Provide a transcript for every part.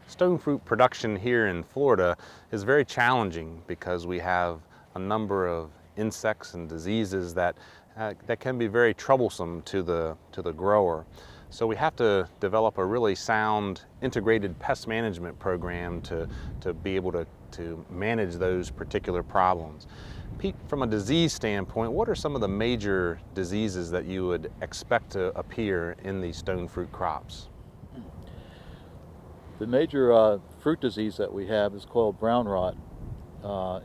Stonefruit production here in Florida is very challenging because we have a number of insects and diseases that can be very troublesome to the grower. So we have to develop a really sound integrated pest management program to be able to manage those particular problems. Pete, from a disease standpoint, what are some of the major diseases that you would expect to appear in these stonefruit crops? The major fruit disease that we have is called brown rot.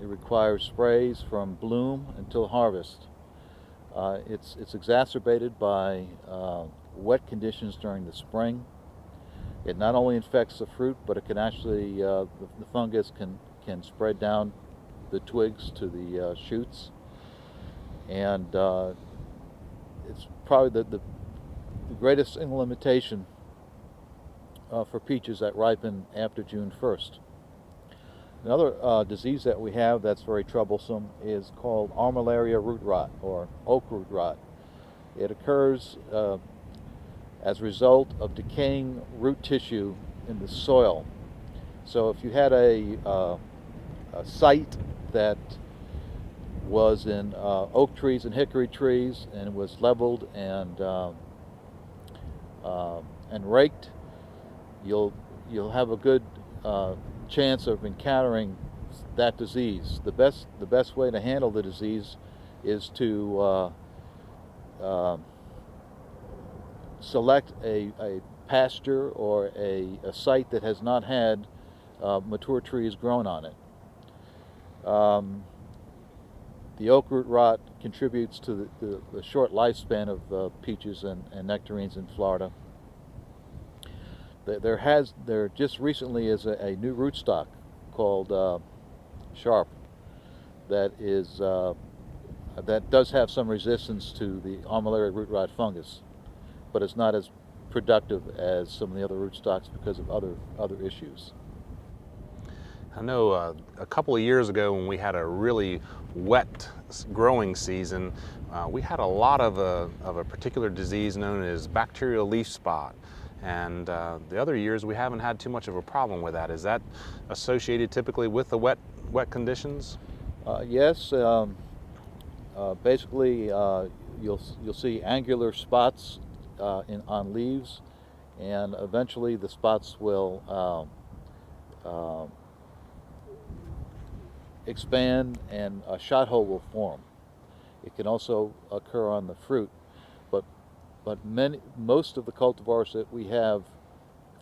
It requires sprays from bloom until harvest. It's exacerbated by wet conditions during the spring. It not only infects the fruit, but it can actually, the fungus can spread down the twigs to the shoots. And it's probably the greatest single limitation for peaches that ripen after June 1st. Another disease that we have that's very troublesome is called armillaria root rot, or oak root rot. It occurs as a result of decaying root tissue in the soil. So if you had a site that was in oak trees and hickory trees and was leveled and raked, you'll have a good chance of encountering that disease. The best way to handle the disease is to select a pasture or a site that has not had mature trees grown on it. The oak root rot contributes to the short lifespan of peaches and nectarines in Florida. There just recently is a new rootstock called Sharp that does have some resistance to the armillaria root rot fungus, but it's not as productive as some of the other rootstocks because of other issues. I know a couple of years ago when we had a really wet growing season, we had a lot of a particular disease known as bacterial leaf spot. And the other years we haven't had too much of a problem with that. Is that associated typically with the wet conditions? Yes. Basically, you'll see angular spots on leaves, and eventually the spots will expand and a shot hole will form. It can also occur on the fruit, but most of the cultivars that we have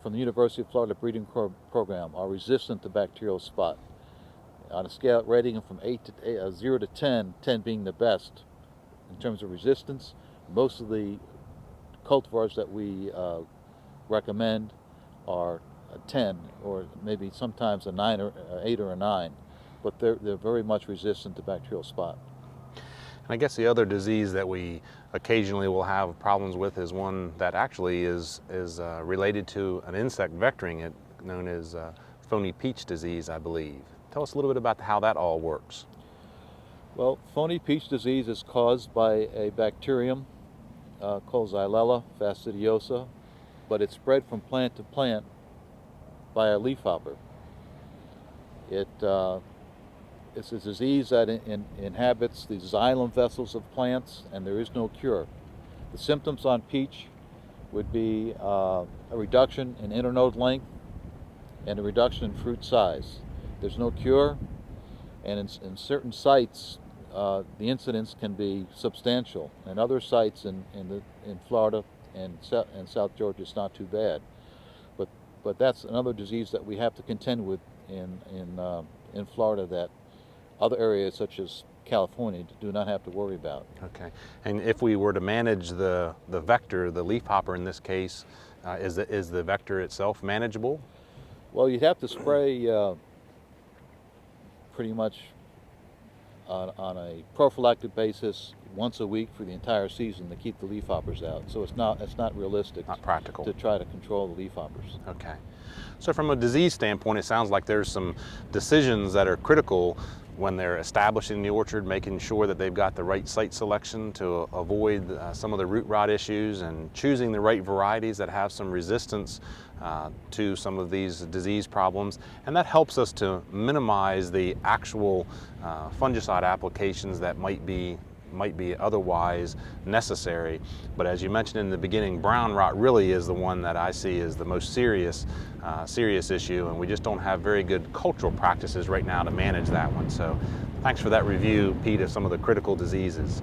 from the University of Florida breeding program are resistant to bacterial spot. On a scale rating from 0 to 10, 10 being the best in terms of resistance, most of the cultivars that we recommend are a 10, or maybe sometimes a 9 or 8 or a 9, but they're very much resistant to bacterial spot. And I guess the other disease that we occasionally will have problems with is one that actually is related to an insect vectoring it, known as phony peach disease, I believe. Tell us a little bit about how that all works. Well, phony peach disease is caused by a bacterium called Xylella fastidiosa, but it's spread from plant to plant by a leafhopper. It's a disease that inhabits the xylem vessels of plants, and there is no cure. The symptoms on peach would be a reduction in internode length and a reduction in fruit size. There's no cure, and in certain sites, the incidence can be substantial. In other sites in Florida and South Georgia, it's not too bad. But that's another disease that we have to contend with in Florida that other areas such as California do not have to worry about. Okay. And if we were to manage the vector, the leafhopper in this case, is the vector itself manageable? Well, you'd have to spray pretty much on a prophylactic basis once a week for the entire season to keep the leafhoppers out. So it's not realistic. Not practical. To try to control the leafhoppers. Okay. So from a disease standpoint, it sounds like there's some decisions that are critical when they're establishing the orchard, making sure that they've got the right site selection to avoid some of the root rot issues, and choosing the right varieties that have some resistance to some of these disease problems. And that helps us to minimize the actual fungicide applications that might be otherwise necessary. But as you mentioned in the beginning, brown rot really is the one that I see as the most serious issue, and we just don't have very good cultural practices right now to manage that one. So thanks for that review, Pete, of some of the critical diseases.